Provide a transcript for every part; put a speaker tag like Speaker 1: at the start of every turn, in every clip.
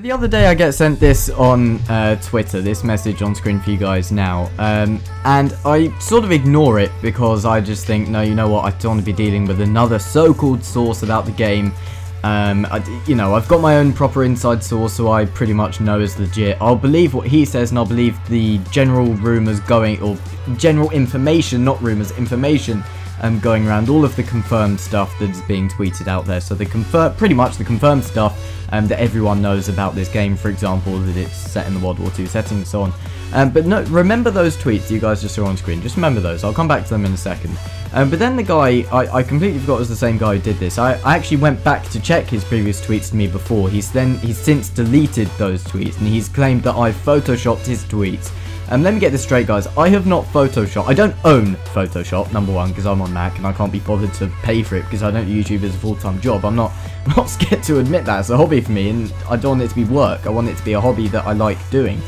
Speaker 1: So the other day I get sent this on Twitter, this message on screen for you guys now, and I sort of ignore it because I just think, no, you know what, I don't want to be dealing with another so-called source about the game. You know, I've got my own proper inside source, so I pretty much know is legit. I'll believe what he says, and I'll believe the general rumours going, or general information, not rumours, information going around, all of the confirmed stuff that's being tweeted out there. So pretty much the confirmed stuff that everyone knows about this game, for example, that it's set in the World War II setting and so on. But no, remember those tweets you guys just saw on screen, just remember those, I'll come back to them in a second. But then the guy, I completely forgot it was the same guy who did this. I actually went back to check his previous tweets to me before. He's since deleted those tweets, and he's claimed that I've photoshopped his tweets. Let me get this straight, guys. I have not photoshopped. I don't own Photoshop, number one, because I'm on Mac and I can't be bothered to pay for it because I don't do YouTube as a full-time job. I'm not scared to admit that. It's a hobby for me, and I don't want it to be work. I want it to be a hobby that I like doing.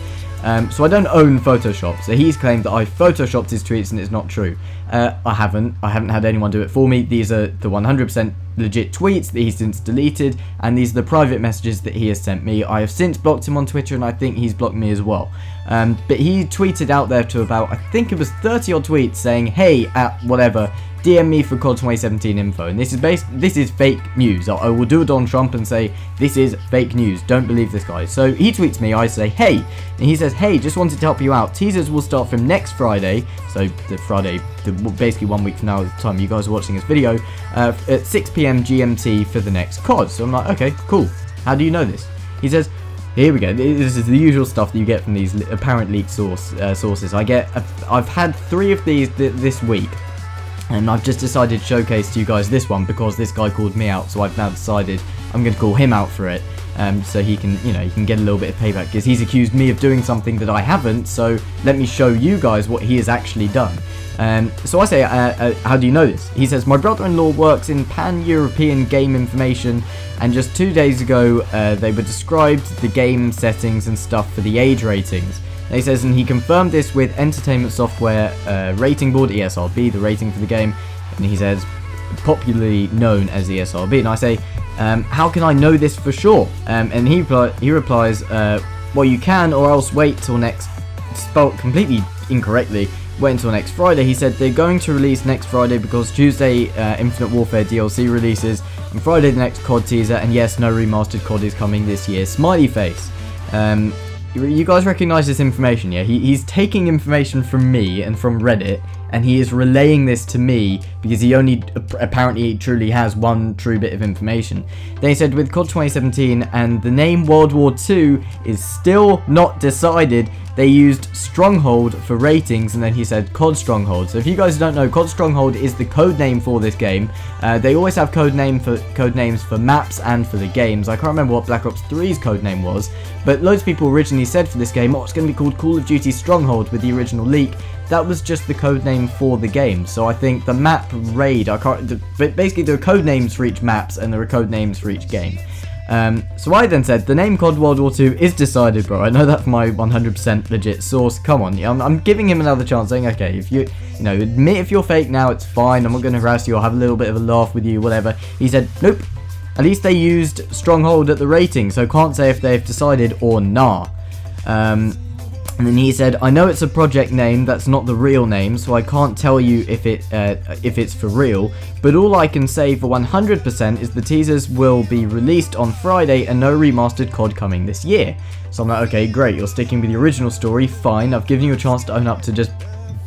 Speaker 1: So I don't own Photoshop. So he's claimed that I photoshopped his tweets, and it's not true. I haven't had anyone do it for me. These are the 100% legit tweets that he's since deleted, and these are the private messages that he has sent me. I have since blocked him on Twitter, and I think he's blocked me as well. But he tweeted out there to about, I think it was 30 odd tweets saying, hey, at whatever, DM me for COD 2017 info, and this is fake news. I will do a Donald Trump and say, this is fake news, don't believe this guy. So he tweets me, I say, hey, and he says, hey, just wanted to help you out. Teasers will start from next Friday, so the Friday, basically 1 week from now, at the time you guys are watching this video, at 6 PM GMT for the next COD. So I'm like, okay, cool, how do you know this? He says, here we go, this is the usual stuff that you get from these apparent leaked sources. I've had 3 of these this week. And I've just decided to showcase to you guys this one because this guy called me out, so I've now decided I'm going to call him out for it, so he can, you know, he can get a little bit of payback because he's accused me of doing something that I haven't. So let me show you guys what he has actually done. So I say, how do you know this? He says, my brother-in-law works in pan-European game information, and just 2 days ago they were described the game settings and stuff for the age ratings. He says, and he confirmed this with Entertainment Software Rating Board, ESRB, the rating for the game, and he says, popularly known as ESRB. And I say, how can I know this for sure? And he replies, well, you can, or else wait till next, spelled completely incorrectly, wait until next Friday. He said they're going to release next Friday because Tuesday Infinite Warfare DLC releases, and Friday the next COD teaser, and yes, no remastered COD is coming this year. Smiley face. You guys recognize this information, yeah? He's taking information from me and from Reddit, and he is relaying this to me because he only apparently truly has one true bit of information. Then he said, with COD 2017 and the name World War II is still not decided, they used Stronghold for ratings, and then he said COD Stronghold. So if you guys don't know, COD Stronghold is the code name for this game. They always have code names for maps and for the games. I can't remember what Black Ops 3's code name was, but loads of people originally said for this game, oh, it's going to be called Call of Duty Stronghold with the original leak. That was just the code name for the game. So I think the map raid, basically there are code names for each maps and there are code names for each game. So I then said, the name COD World War II is decided, bro. I know that from my 100% legit source. Come on, I'm giving him another chance, saying, okay, if you know, admit if you're fake now, it's fine. I'm not going to harass you. I'll have a little bit of a laugh with you, whatever. He said, nope. At least they used Stronghold at the rating, so can't say if they've decided or nah. And then he said, I know it's a project name, that's not the real name, so I can't tell you if it's for real, but all I can say for 100% is the teasers will be released on Friday and no remastered COD coming this year. So I'm like, okay, great, you're sticking with the original story, fine, I've given you a chance to own up to just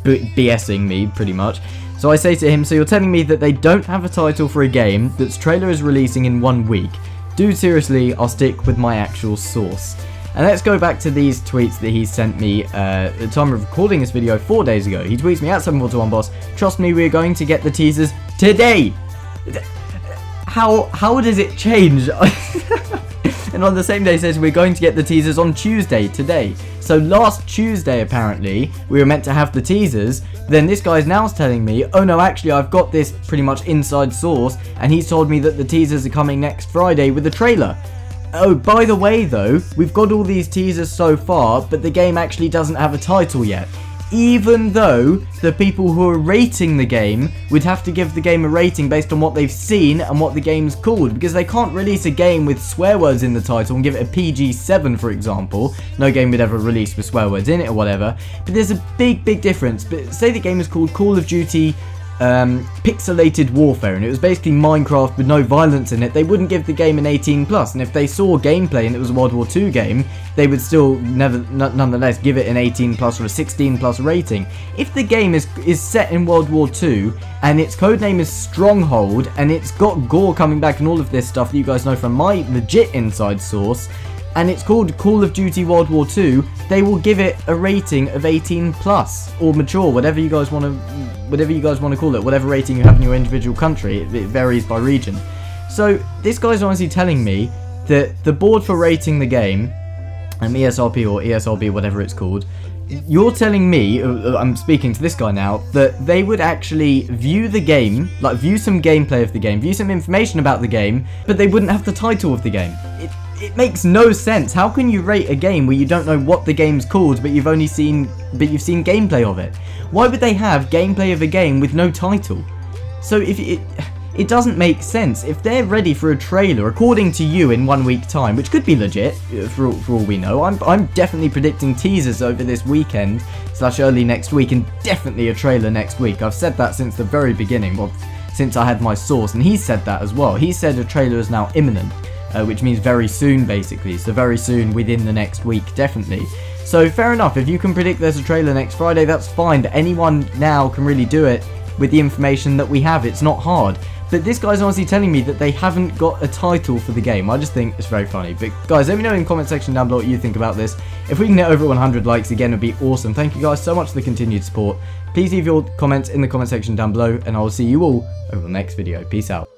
Speaker 1: BSing me, pretty much. So I say to him, so you're telling me that they don't have a title for a game that's trailer is releasing in 1 week. Dude, seriously, I'll stick with my actual source. And let's go back to these tweets that he sent me at the time of recording this video 4 days ago. He tweets me at 7421boss, trust me, we're going to get the teasers today. How does it change? And on the same day says we're going to get the teasers on Tuesday, today. So last Tuesday, apparently, we were meant to have the teasers. Then this guy's now telling me, oh no, actually I've got this pretty much inside source, and he's told me that the teasers are coming next Friday with a trailer. Oh, by the way though, we've got all these teasers so far, but the game actually doesn't have a title yet. even though the people who are rating the game would have to give the game a rating based on what they've seen and what the game's called, because they can't release a game with swear words in the title and give it a PG-7, for example. No game would ever release with swear words in it or whatever, but there's a big difference. But say the game is called Call of Duty Pixelated Warfare, and it was basically Minecraft with no violence in it, they wouldn't give the game an 18+, and if they saw gameplay and it was a World War II game, they would still nonetheless give it an 18+ or a 16+ rating. If the game is set in World War II, and its codename is Stronghold, and it's got gore coming back and all of this stuff that you guys know from my legit inside source, and it's called Call of Duty World War II, they will give it a rating of 18+ or mature, whatever you guys want to call it, whatever rating you have in your individual country. It varies by region. So this guy's honestly telling me that the board for rating the game, ESRP or ESRB, whatever it's called, you're telling me, I'm speaking to this guy now, that they would actually view the game, like view some gameplay of the game, view some information about the game, but they wouldn't have the title of the game. It makes no sense. How can you rate a game where you don't know what the game's called, but you've seen gameplay of it? Why would they have gameplay of a game with no title? So if it doesn't make sense. If they're ready for a trailer, according to you, in 1 week time, which could be legit for all we know, I'm definitely predicting teasers over this weekend / early next week, and definitely a trailer next week. I've said that since the very beginning, well, since I had my source, and he said that as well. He said a trailer is now imminent. Which means very soon, basically. So very soon, within the next week, definitely. So fair enough, if you can predict there's a trailer next Friday, that's fine. Anyone now can really do it with the information that we have. It's not hard. But this guy's honestly telling me that they haven't got a title for the game. I just think it's very funny. But guys, let me know in the comment section down below what you think about this. If we can get over 100 likes again, it would be awesome. Thank you guys so much for the continued support. Please leave your comments in the comment section down below, and I will see you all over the next video. Peace out.